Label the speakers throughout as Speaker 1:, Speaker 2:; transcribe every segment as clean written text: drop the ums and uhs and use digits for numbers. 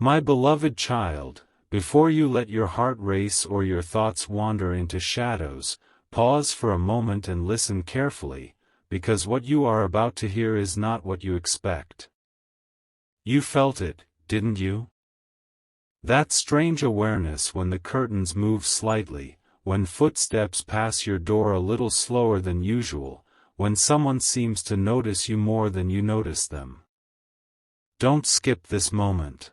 Speaker 1: My beloved child, before you let your heart race or your thoughts wander into shadows, pause for a moment and listen carefully, because what you are about to hear is not what you expect. You felt it, didn't you? That strange awareness when the curtains move slightly, when footsteps pass your door a little slower than usual, when someone seems to notice you more than you notice them. Don't skip this moment.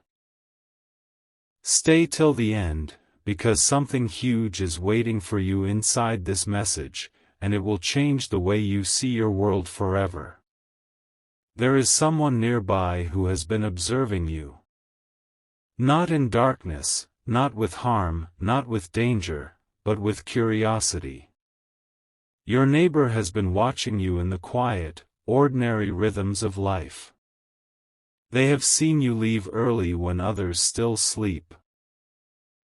Speaker 1: Stay till the end, because something huge is waiting for you inside this message, and it will change the way you see your world forever. There is someone nearby who has been observing you. Not in darkness, not with harm, not with danger, but with curiosity. Your neighbor has been watching you in the quiet, ordinary rhythms of life. They have seen you leave early when others still sleep.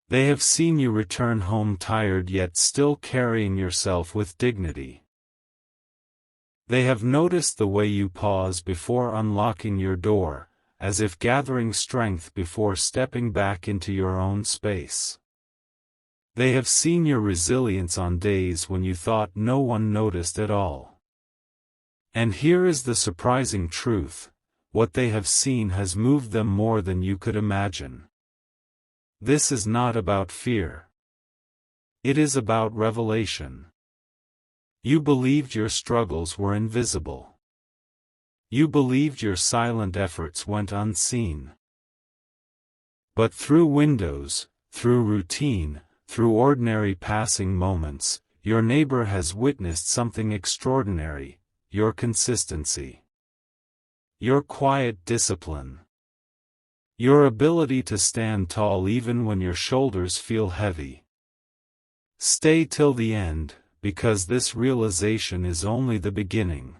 Speaker 1: They have seen you return home tired yet still carrying yourself with dignity. They have noticed the way you pause before unlocking your door, as if gathering strength before stepping back into your own space. They have seen your resilience on days when you thought no one noticed at all. And here is the surprising truth: what they have seen has moved them more than you could imagine. This is not about fear. It is about revelation. You believed your struggles were invisible. You believed your silent efforts went unseen. But through windows, through routine, through ordinary passing moments, your neighbor has witnessed something extraordinary: your consistency. Your quiet discipline. Your ability to stand tall even when your shoulders feel heavy. Stay till the end, because this realization is only the beginning.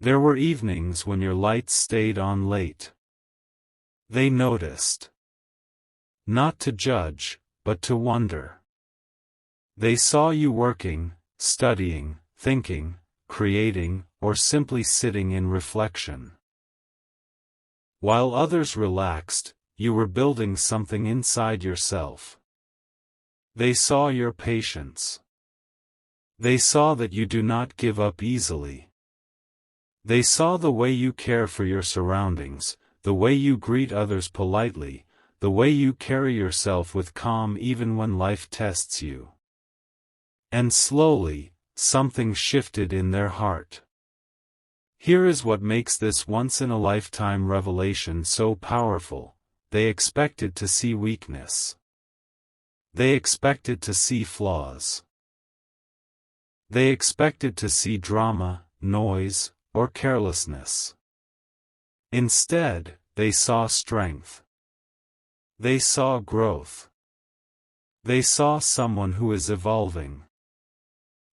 Speaker 1: There were evenings when your lights stayed on late. They noticed. Not to judge, but to wonder. They saw you working, studying, thinking, creating, or simply sitting in reflection. While others relaxed, you were building something inside yourself. They saw your patience. They saw that you do not give up easily. They saw the way you care for your surroundings, the way you greet others politely, the way you carry yourself with calm even when life tests you. And slowly, something shifted in their heart. Here is what makes this once-in-a-lifetime revelation so powerful: they expected to see weakness. They expected to see flaws. They expected to see drama, noise, or carelessness. Instead, they saw strength. They saw growth. They saw someone who is evolving.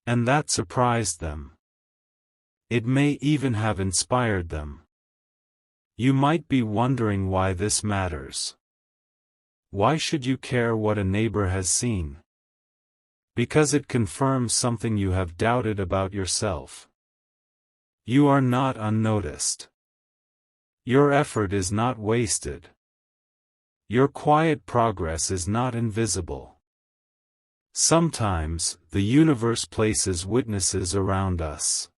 Speaker 1: And that surprised them. It may even have inspired them. You might be wondering why this matters. Why should you care what a neighbor has seen? Because it confirms something you have doubted about yourself. You are not unnoticed. Your effort is not wasted. Your quiet progress is not invisible. Sometimes, the universe places witnesses around us.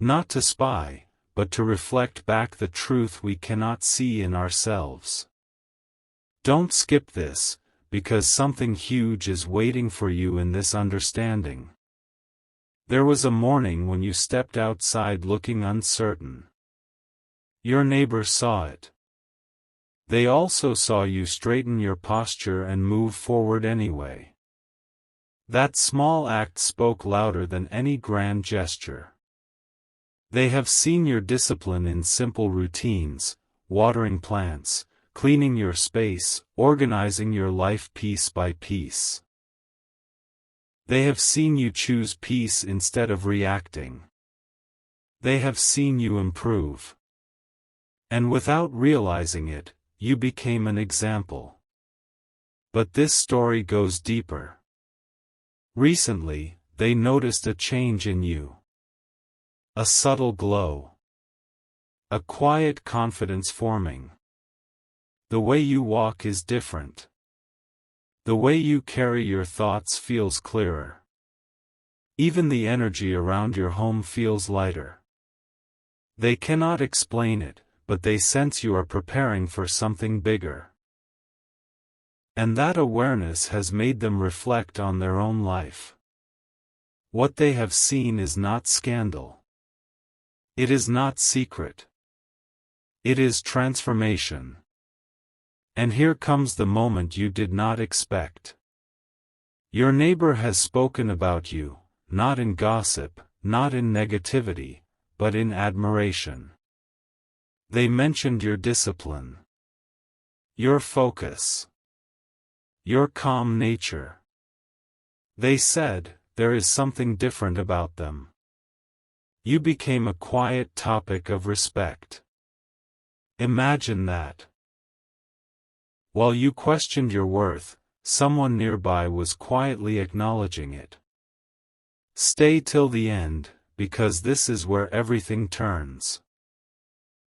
Speaker 1: Not to spy, but to reflect back the truth we cannot see in ourselves. Don't skip this, because something huge is waiting for you in this understanding. There was a morning when you stepped outside looking uncertain. Your neighbor saw it. They also saw you straighten your posture and move forward anyway. That small act spoke louder than any grand gesture. They have seen your discipline in simple routines: watering plants, cleaning your space, organizing your life piece by piece. They have seen you choose peace instead of reacting. They have seen you improve. And without realizing it, you became an example. But this story goes deeper. Recently, they noticed a change in you. A subtle glow. A quiet confidence forming. The way you walk is different. The way you carry your thoughts feels clearer. Even the energy around your home feels lighter. They cannot explain it, but they sense you are preparing for something bigger. And that awareness has made them reflect on their own life. What they have seen is not scandal. It is not secret. It is transformation. And here comes the moment you did not expect. Your neighbor has spoken about you, not in gossip, not in negativity, but in admiration. They mentioned your discipline, your focus, your calm nature. They said, there is something different about them. You became a quiet topic of respect. Imagine that. While you questioned your worth, someone nearby was quietly acknowledging it. Stay till the end, because this is where everything turns.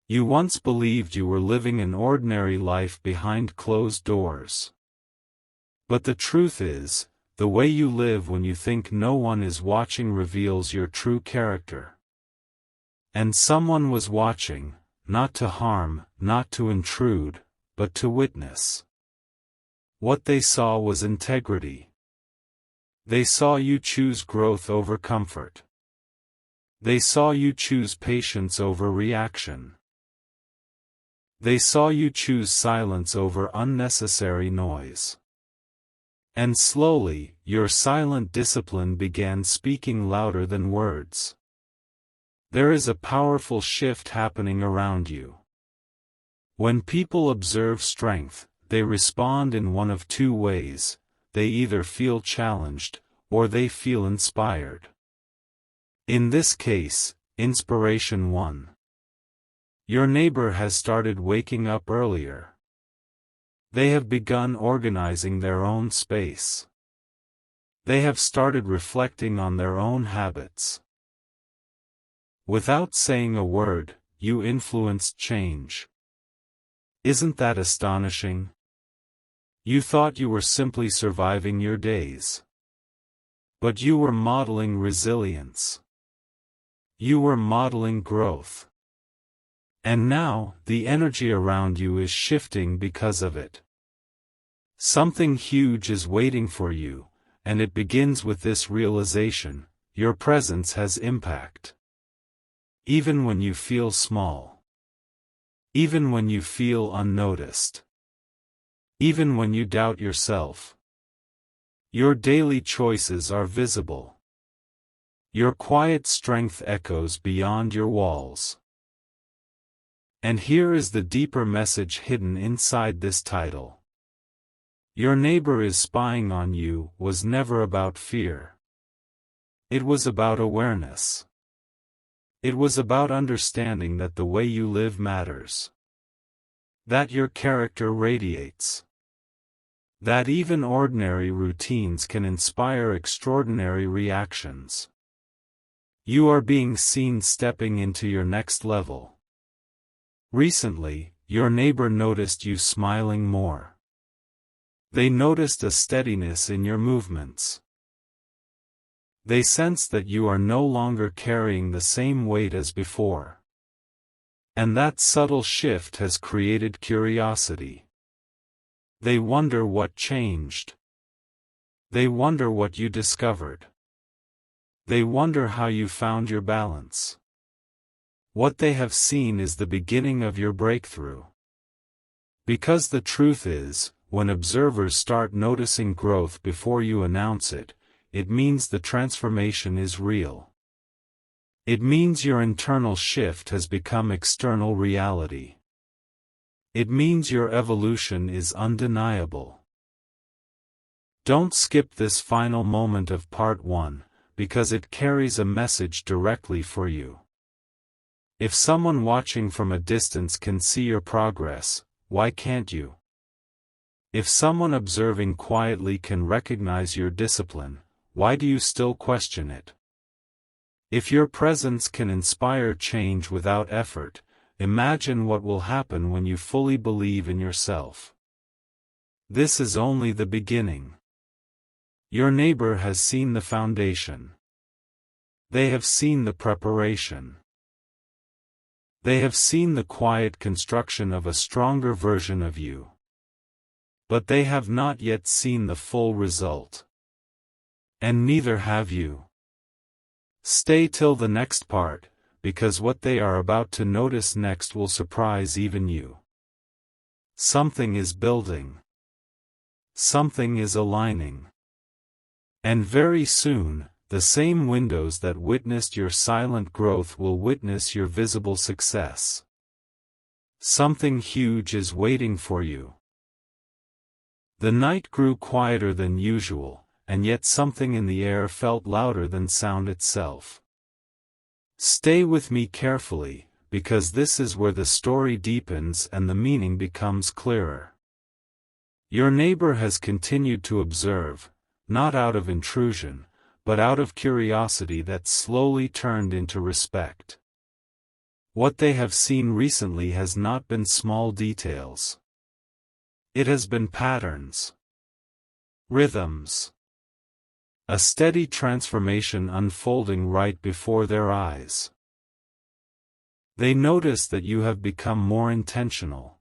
Speaker 1: You once believed you were living an ordinary life behind closed doors. But the truth is, the way you live when you think no one is watching reveals your true character. And someone was watching, not to harm, not to intrude, but to witness. What they saw was integrity. They saw you choose growth over comfort. They saw you choose patience over reaction. They saw you choose silence over unnecessary noise. And slowly, your silent discipline began speaking louder than words. There is a powerful shift happening around you. When people observe strength, they respond in one of two ways: they either feel challenged, or they feel inspired. In this case, inspiration won. Your neighbor has started waking up earlier. They have begun organizing their own space. They have started reflecting on their own habits. Without saying a word, you influenced change. Isn't that astonishing? You thought you were simply surviving your days. But you were modeling resilience. You were modeling growth. And now, the energy around you is shifting because of it. Something huge is waiting for you, and it begins with this realization: your presence has impact. Even when you feel small. Even when you feel unnoticed. Even when you doubt yourself. Your daily choices are visible. Your quiet strength echoes beyond your walls. And here is the deeper message hidden inside this title. Your neighbor is spying on you was never about fear. It was about awareness. It was about understanding that the way you live matters. That your character radiates. That even ordinary routines can inspire extraordinary reactions. You are being seen stepping into your next level. Recently, your neighbor noticed you smiling more. They noticed a steadiness in your movements. They sensed that you are no longer carrying the same weight as before. And that subtle shift has created curiosity. They wonder what changed. They wonder what you discovered. They wonder how you found your balance. What they have seen is the beginning of your breakthrough. Because the truth is, when observers start noticing growth before you announce it, it means the transformation is real. It means your internal shift has become external reality. It means your evolution is undeniable. Don't skip this final moment of part 1, because it carries a message directly for you. If someone watching from a distance can see your progress, why can't you? If someone observing quietly can recognize your discipline, why do you still question it? If your presence can inspire change without effort, imagine what will happen when you fully believe in yourself. This is only the beginning. Your neighbor has seen the foundation. They have seen the preparation. They have seen the quiet construction of a stronger version of you. But they have not yet seen the full result. And neither have you. Stay till the next part, because what they are about to notice next will surprise even you. Something is building. Something is aligning. And very soon, the same windows that witnessed your silent growth will witness your visible success. Something huge is waiting for you. The night grew quieter than usual, and yet something in the air felt louder than sound itself. Stay with me carefully, because this is where the story deepens and the meaning becomes clearer. Your neighbor has continued to observe, not out of intrusion, but out of curiosity that slowly turned into respect. What they have seen recently has not been small details. It has been patterns, rhythms, a steady transformation unfolding right before their eyes. They notice that you have become more intentional.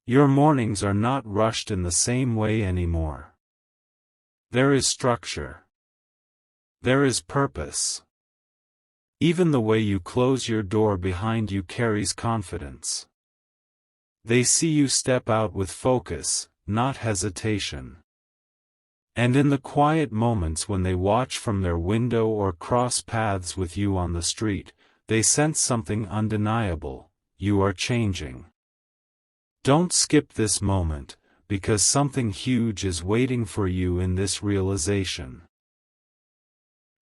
Speaker 1: Your mornings are not rushed in the same way anymore. There is structure. There is purpose. Even the way you close your door behind you carries confidence. They see you step out with focus, not hesitation. And in the quiet moments when they watch from their window or cross paths with you on the street, they sense something undeniable: you are changing. Don't skip this moment, because something huge is waiting for you in this realization.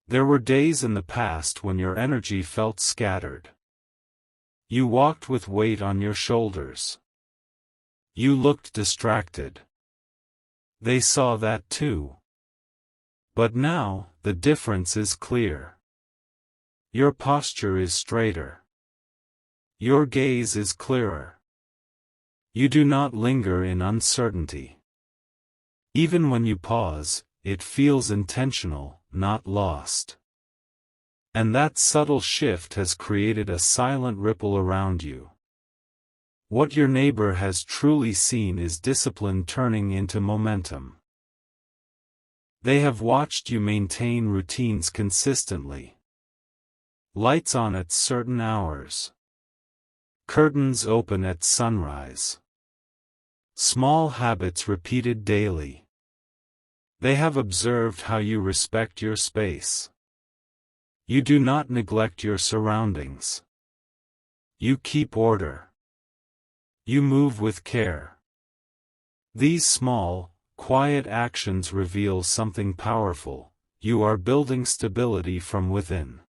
Speaker 1: There were days in the past when your energy felt scattered. You walked with weight on your shoulders. You looked distracted. They saw that too. But now, the difference is clear. Your posture is straighter. Your gaze is clearer. You do not linger in uncertainty. Even when you pause, it feels intentional, not lost. And that subtle shift has created a silent ripple around you. What your neighbor has truly seen is discipline turning into momentum. They have watched you maintain routines consistently. Lights on at certain hours. Curtains open at sunrise. Small habits repeated daily. They have observed how you respect your space. You do not neglect your surroundings. You keep order. You move with care. These small, quiet actions reveal something powerful: you are building stability from within.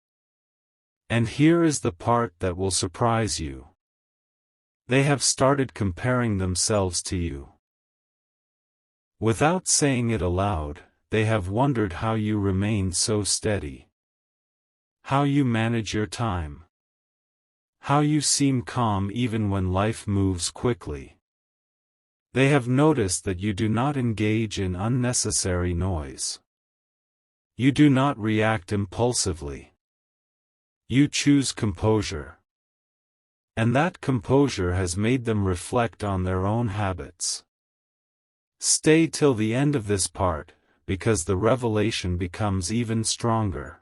Speaker 1: And here is the part that will surprise you. They have started comparing themselves to you. Without saying it aloud, they have wondered how you remain so steady. How you manage your time. How you seem calm even when life moves quickly. They have noticed that you do not engage in unnecessary noise. You do not react impulsively. You choose composure. And that composure has made them reflect on their own habits. Stay till the end of this part, because the revelation becomes even stronger.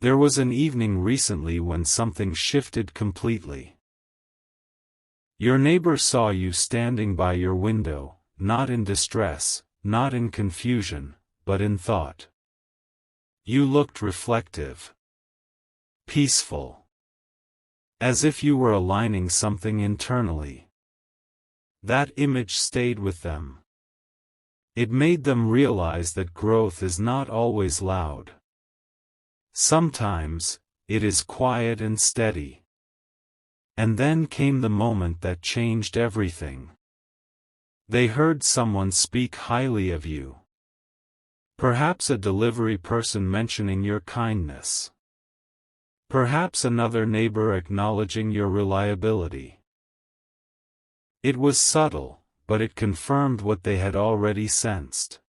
Speaker 1: There was an evening recently when something shifted completely. Your neighbor saw you standing by your window, not in distress, not in confusion, but in thought. You looked reflective. Peaceful. As if you were aligning something internally. That image stayed with them. It made them realize that growth is not always loud. Sometimes, it is quiet and steady. And then came the moment that changed everything. They heard someone speak highly of you. Perhaps a delivery person mentioning your kindness. Perhaps another neighbor acknowledging your reliability. It was subtle, but it confirmed what they had already sensed.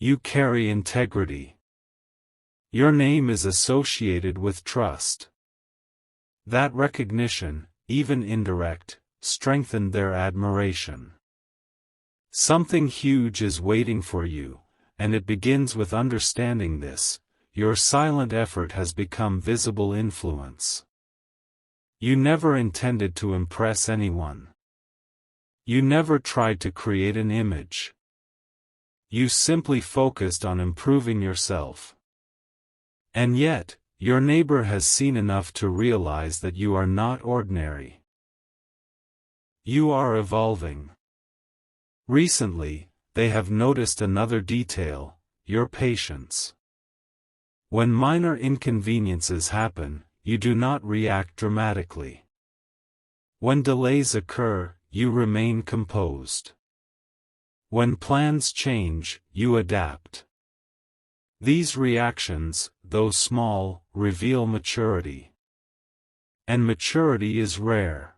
Speaker 1: You carry integrity. Your name is associated with trust. That recognition, even indirect, strengthened their admiration. Something huge is waiting for you, and it begins with understanding this. Your silent effort has become visible influence. You never intended to impress anyone. You never tried to create an image. You simply focused on improving yourself. And yet, your neighbor has seen enough to realize that you are not ordinary. You are evolving. Recently, they have noticed another detail: your patience. When minor inconveniences happen, you do not react dramatically. When delays occur, you remain composed. When plans change, you adapt. These reactions, though small, reveal maturity. And maturity is rare.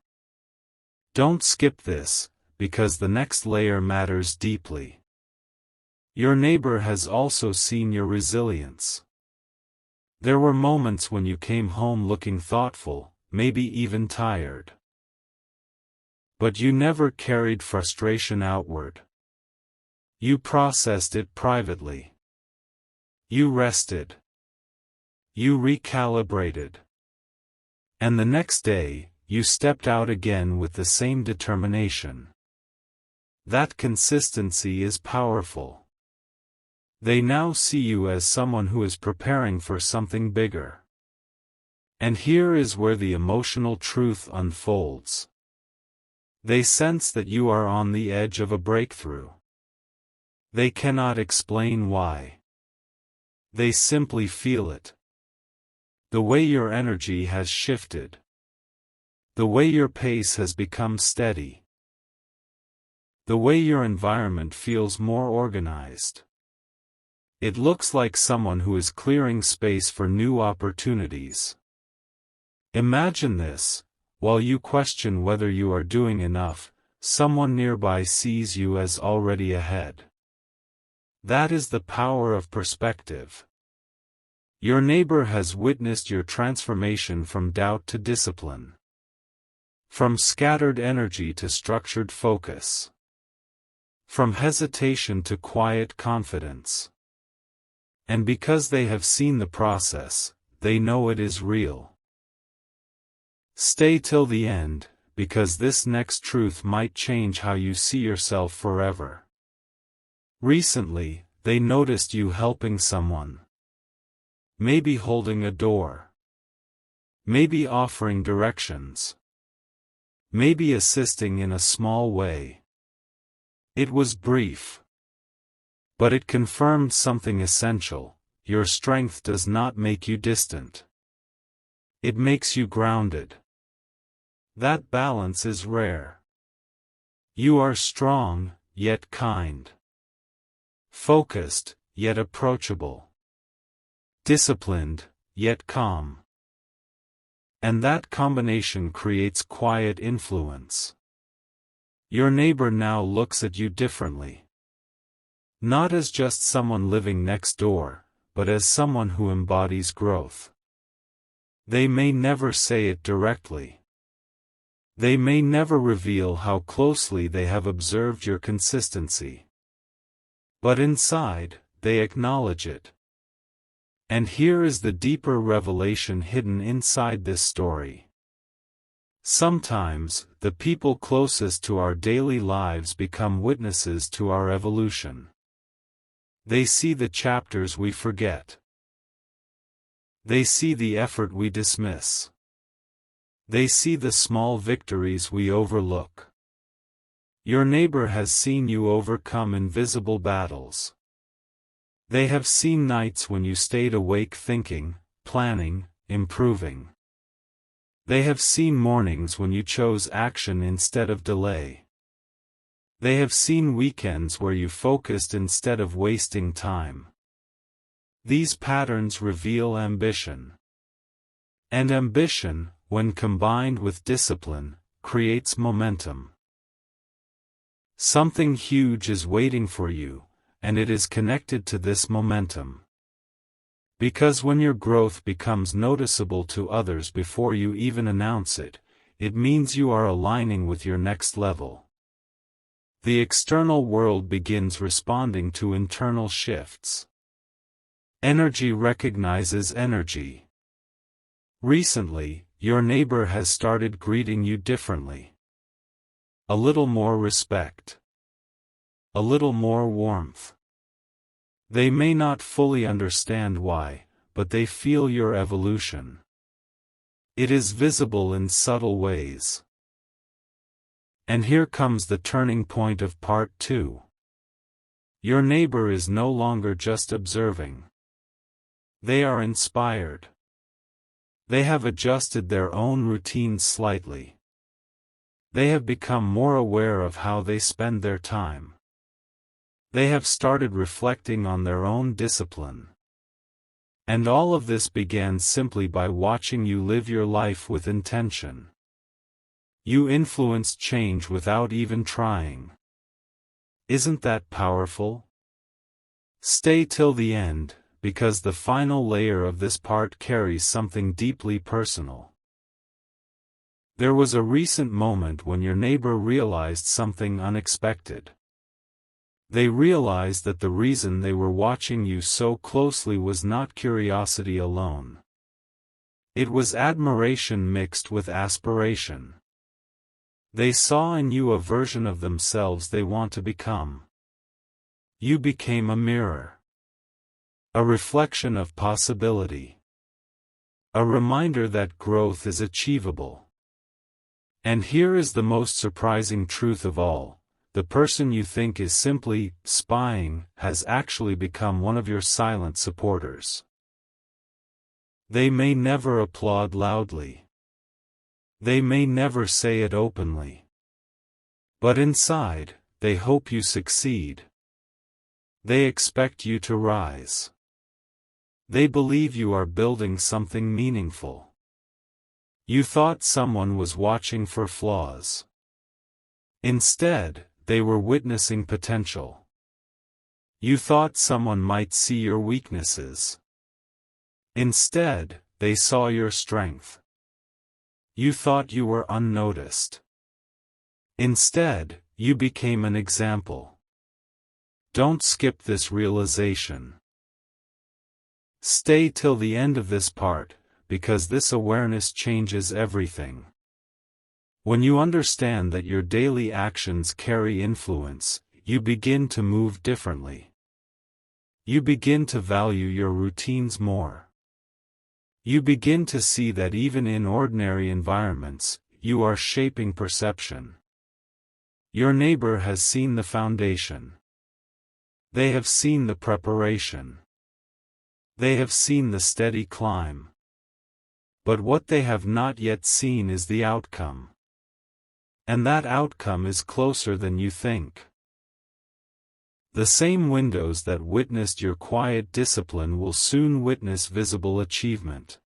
Speaker 1: Don't skip this, because the next layer matters deeply. Your neighbor has also seen your resilience. There were moments when you came home looking thoughtful, maybe even tired. But you never carried frustration outward. You processed it privately. You rested. You recalibrated. And the next day, you stepped out again with the same determination. That consistency is powerful. They now see you as someone who is preparing for something bigger. And here is where the emotional truth unfolds. They sense that you are on the edge of a breakthrough. They cannot explain why. They simply feel it. The way your energy has shifted. The way your pace has become steady. The way your environment feels more organized. It looks like someone who is clearing space for new opportunities. Imagine this: while you question whether you are doing enough, someone nearby sees you as already ahead. That is the power of perspective. Your neighbor has witnessed your transformation from doubt to discipline. From scattered energy to structured focus. From hesitation to quiet confidence. And because they have seen the process, they know it is real. Stay till the end, because this next truth might change how you see yourself forever. Recently, they noticed you helping someone. Maybe holding a door. Maybe offering directions. Maybe assisting in a small way. It was brief. But it confirmed something essential: your strength does not make you distant. It makes you grounded. That balance is rare. You are strong, yet kind. Focused, yet approachable. Disciplined, yet calm. And that combination creates quiet influence. Your neighbor now looks at you differently. Not as just someone living next door, but as someone who embodies growth. They may never say it directly. They may never reveal how closely they have observed your consistency. But inside, they acknowledge it. And here is the deeper revelation hidden inside this story. Sometimes, the people closest to our daily lives become witnesses to our evolution. They see the chapters we forget. They see the effort we dismiss. They see the small victories we overlook. Your neighbor has seen you overcome invisible battles. They have seen nights when you stayed awake thinking, planning, improving. They have seen mornings when you chose action instead of delay. They have seen weekends where you focused instead of wasting time. These patterns reveal ambition. And ambition, when combined with discipline, creates momentum. Something huge is waiting for you, and it is connected to this momentum. Because when your growth becomes noticeable to others before you even announce it, it means you are aligning with your next level. The external world begins responding to internal shifts. Energy recognizes energy. Recently, your neighbor has started greeting you differently. A little more respect. A little more warmth. They may not fully understand why, but they feel your evolution. It is visible in subtle ways. And here comes the turning point of part 2. Your neighbor is no longer just observing. They are inspired. They have adjusted their own routines slightly. They have become more aware of how they spend their time. They have started reflecting on their own discipline. And all of this began simply by watching you live your life with intention. You influenced change without even trying. Isn't that powerful? Stay till the end, because the final layer of this part carries something deeply personal. There was a recent moment when your neighbor realized something unexpected. They realized that the reason they were watching you so closely was not curiosity alone. It was admiration mixed with aspiration. They saw in you a version of themselves they want to become. You became a mirror. A reflection of possibility. A reminder that growth is achievable. And here is the most surprising truth of all. The person you think is simply spying has actually become one of your silent supporters. They may never applaud loudly. They may never say it openly. But inside, they hope you succeed. They expect you to rise. They believe you are building something meaningful. You thought someone was watching for flaws. Instead, they were witnessing potential. You thought someone might see your weaknesses. Instead, they saw your strength. You thought you were unnoticed. Instead, you became an example. Don't skip this realization. Stay till the end of this part, because this awareness changes everything. When you understand that your daily actions carry influence, you begin to move differently. You begin to value your routines more. You begin to see that even in ordinary environments, you are shaping perception. Your neighbor has seen the foundation. They have seen the preparation. They have seen the steady climb. But what they have not yet seen is the outcome. And that outcome is closer than you think. The same windows that witnessed your quiet discipline will soon witness visible achievement.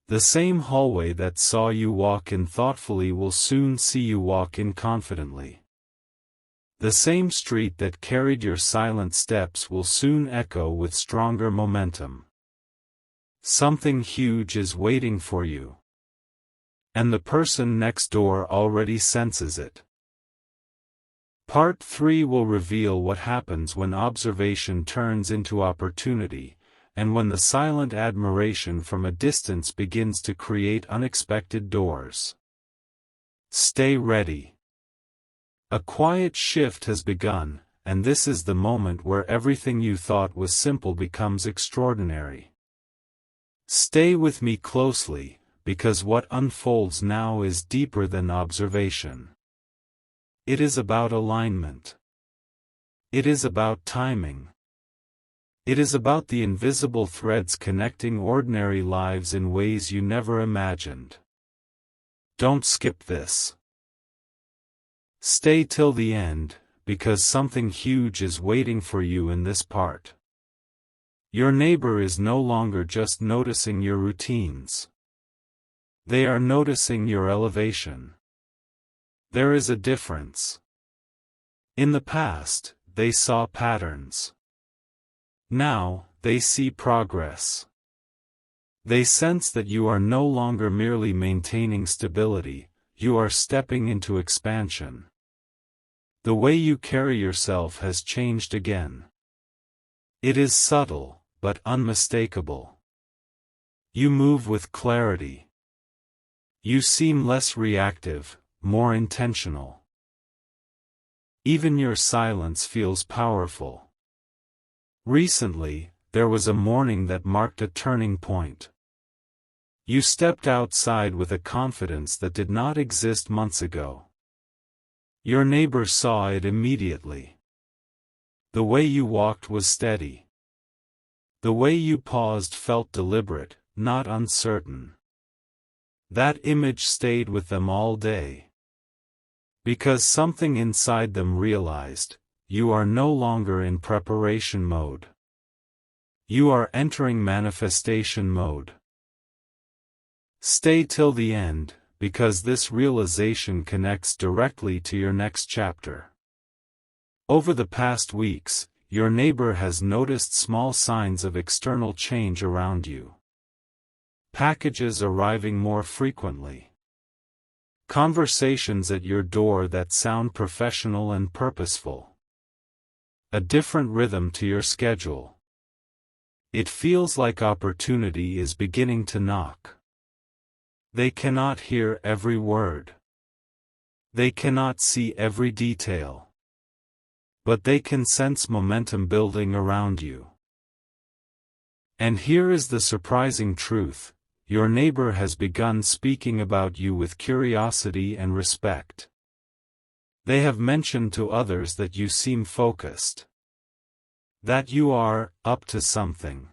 Speaker 1: The same hallway that saw you walk in thoughtfully will soon see you walk in confidently. The same street that carried your silent steps will soon echo with stronger momentum. Something huge is waiting for you. And the person next door already senses it. Part 3 will reveal what happens when observation turns into opportunity, and when the silent admiration from a distance begins to create unexpected doors. Stay ready. A quiet shift has begun, and this is the moment where everything you thought was simple becomes extraordinary. Stay with me closely, because what unfolds now is deeper than observation. It is about alignment. It is about timing. It is about the invisible threads connecting ordinary lives in ways you never imagined. Don't skip this. Stay till the end, because something huge is waiting for you in this part. Your neighbor is no longer just noticing your routines. They are noticing your elevation. There is a difference. In the past, they saw patterns. Now, they see progress. They sense that you are no longer merely maintaining stability, you are stepping into expansion. The way you carry yourself has changed again. It is subtle, but unmistakable. You move with clarity. You seem less reactive, more intentional. Even your silence feels powerful. Recently, there was a morning that marked a turning point. You stepped outside with a confidence that did not exist months ago. Your neighbor saw it immediately. The way you walked was steady. The way you paused felt deliberate, not uncertain. That image stayed with them all day. Because something inside them realized, you are no longer in preparation mode. You are entering manifestation mode. Stay till the end, because this realization connects directly to your next chapter. Over the past weeks, your neighbor has noticed small signs of external change around you. Packages arriving more frequently. Conversations at your door that sound professional and purposeful. A different rhythm to your schedule. It feels like opportunity is beginning to knock. They cannot hear every word. They cannot see every detail. But they can sense momentum building around you. And here is the surprising truth. Your neighbor has begun speaking about you with curiosity and respect. They have mentioned to others that you seem focused. That you are up to something.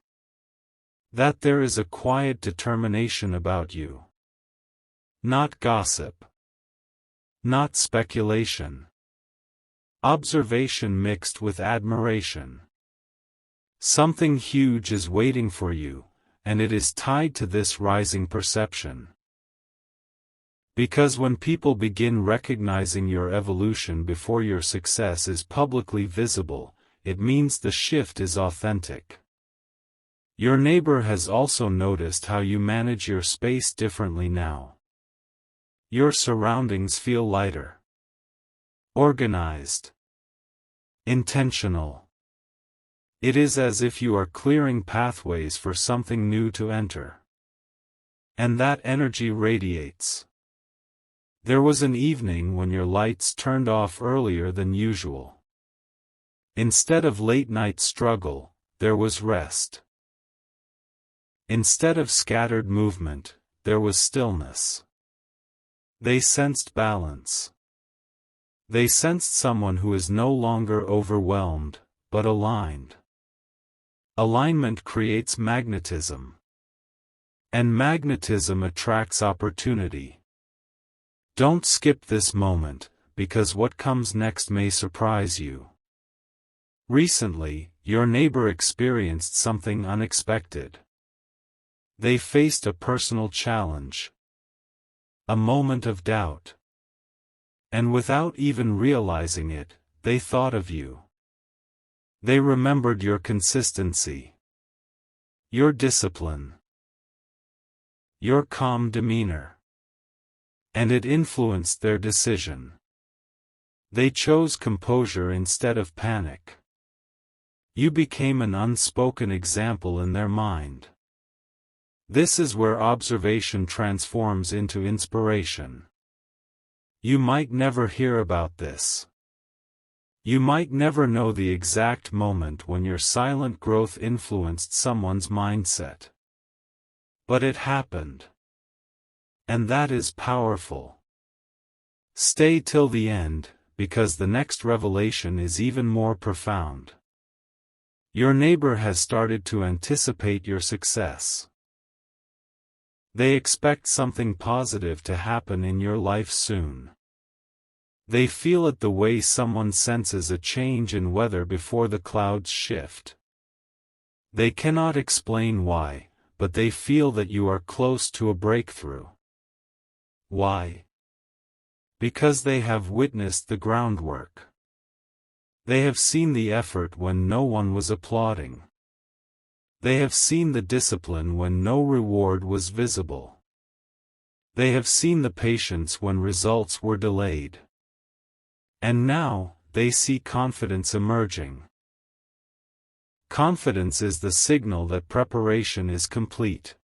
Speaker 1: That there is a quiet determination about you. Not gossip. Not speculation. Observation mixed with admiration. Something huge is waiting for you, and it is tied to this rising perception. Because when people begin recognizing your evolution before your success is publicly visible, it means the shift is authentic. Your neighbor has also noticed how you manage your space differently now. Your surroundings feel lighter. Organized. Intentional. It is as if you are clearing pathways for something new to enter. And that energy radiates. There was an evening when your lights turned off earlier than usual. Instead of late-night struggle, there was rest. Instead of scattered movement, there was stillness. They sensed balance. They sensed someone who is no longer overwhelmed, but aligned. Alignment creates magnetism. And magnetism attracts opportunity. Don't skip this moment, because what comes next may surprise you. Recently, your neighbor experienced something unexpected. They faced a personal challenge. A moment of doubt. And without even realizing it, they thought of you. They remembered your consistency. Your discipline. Your calm demeanor. And it influenced their decision. They chose composure instead of panic. You became an unspoken example in their mind. This is where observation transforms into inspiration. You might never hear about this. You might never know the exact moment when your silent growth influenced someone's mindset. But it happened. And that is powerful. Stay till the end, because the next revelation is even more profound. Your neighbor has started to anticipate your success. They expect something positive to happen in your life soon. They feel it the way someone senses a change in weather before the clouds shift. They cannot explain why, but they feel that you are close to a breakthrough. Why? Because they have witnessed the groundwork. They have seen the effort when no one was applauding. They have seen the discipline when no reward was visible. They have seen the patience when results were delayed. And now, they see confidence emerging. Confidence is the signal that preparation is complete.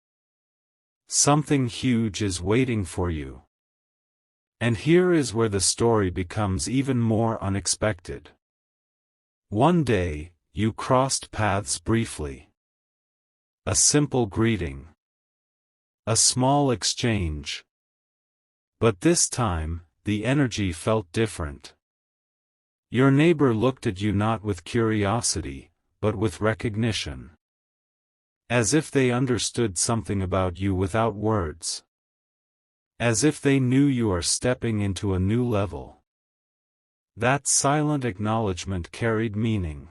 Speaker 1: Something huge is waiting for you. And here is where the story becomes even more unexpected. One day, you crossed paths briefly. A simple greeting. A small exchange. But this time, the energy felt different. Your neighbor looked at you not with curiosity, but with recognition. As if they understood something about you without words. As if they knew you are stepping into a new level. That silent acknowledgement carried meaning.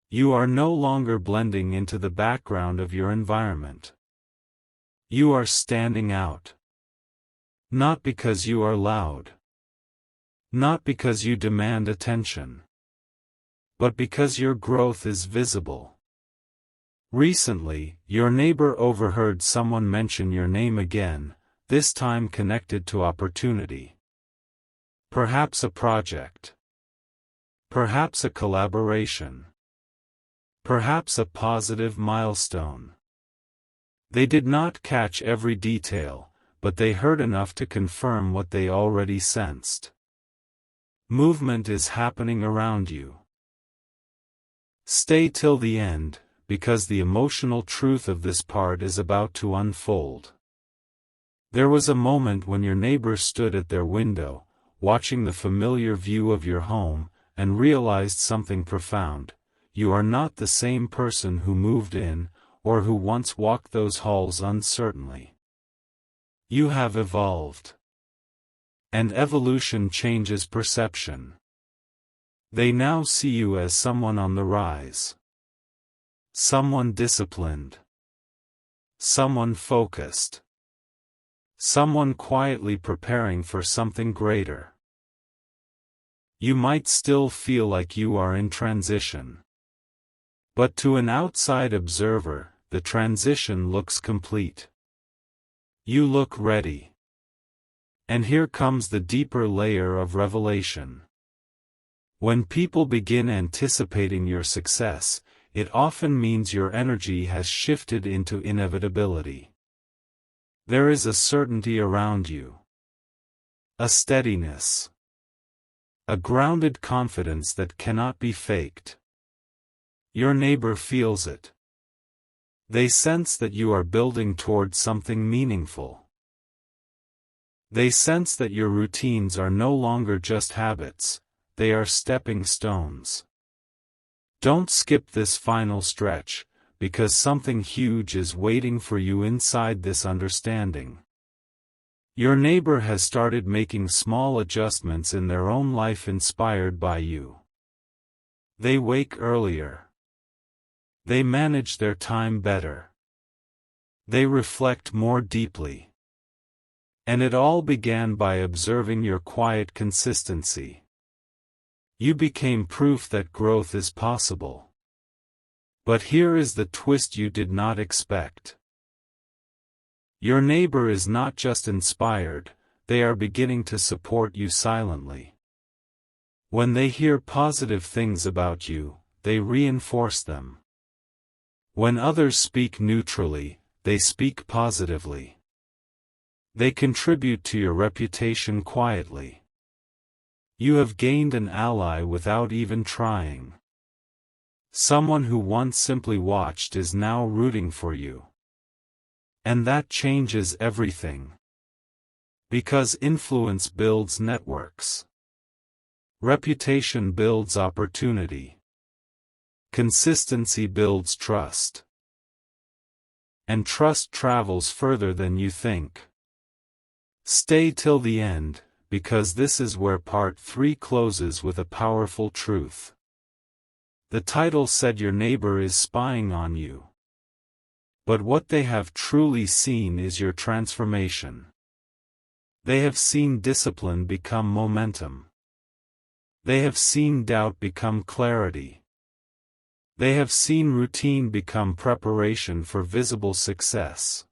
Speaker 1: You are no longer blending into the background of your environment. You are standing out. Not because you are loud. Not because you demand attention. But because your growth is visible. Recently, your neighbor overheard someone mention your name again, this time connected to opportunity. Perhaps a project. Perhaps a collaboration. Perhaps a positive milestone. They did not catch every detail, but they heard enough to confirm what they already sensed. Movement is happening around you. Stay till the end, because the emotional truth of this part is about to unfold. There was a moment when your neighbor stood at their window, watching the familiar view of your home, and realized something profound. You are not the same person who moved in, or who once walked those halls uncertainly. You have evolved. And evolution changes perception. They now see you as someone on the rise. Someone disciplined. Someone focused. Someone quietly preparing for something greater. You might still feel like you are in transition. But to an outside observer, the transition looks complete. You look ready. And here comes the deeper layer of revelation. When people begin anticipating your success, it often means your energy has shifted into inevitability. There is a certainty around you. A steadiness. A grounded confidence that cannot be faked. Your neighbor feels it. They sense that you are building towards something meaningful. They sense that your routines are no longer just habits, they are stepping stones. Don't skip this final stretch, because something huge is waiting for you inside this understanding. Your neighbor has started making small adjustments in their own life inspired by you. They wake earlier. They manage their time better. They reflect more deeply. And it all began by observing your quiet consistency. You became proof that growth is possible. But here is the twist you did not expect. Your neighbor is not just inspired, they are beginning to support you silently. When they hear positive things about you, they reinforce them. When others speak neutrally, they speak positively. They contribute to your reputation quietly. You have gained an ally without even trying. Someone who once simply watched is now rooting for you. And that changes everything. Because influence builds networks. Reputation builds opportunity. Consistency builds trust. And trust travels further than you think. Stay till the end, because this is where part 3 closes with a powerful truth. The title said your neighbor is spying on you. But what they have truly seen is your transformation. They have seen discipline become momentum. They have seen doubt become clarity. They have seen routine become preparation for visible success.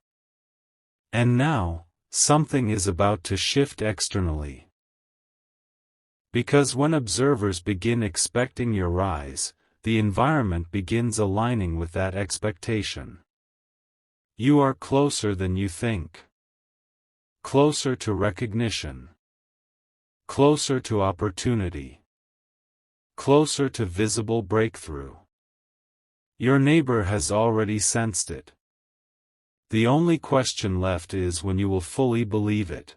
Speaker 1: And now, something is about to shift externally. Because when observers begin expecting your rise, the environment begins aligning with that expectation. You are closer than you think. Closer to recognition. Closer to opportunity. Closer to visible breakthrough. Your neighbor has already sensed it. The only question left is when you will fully believe it.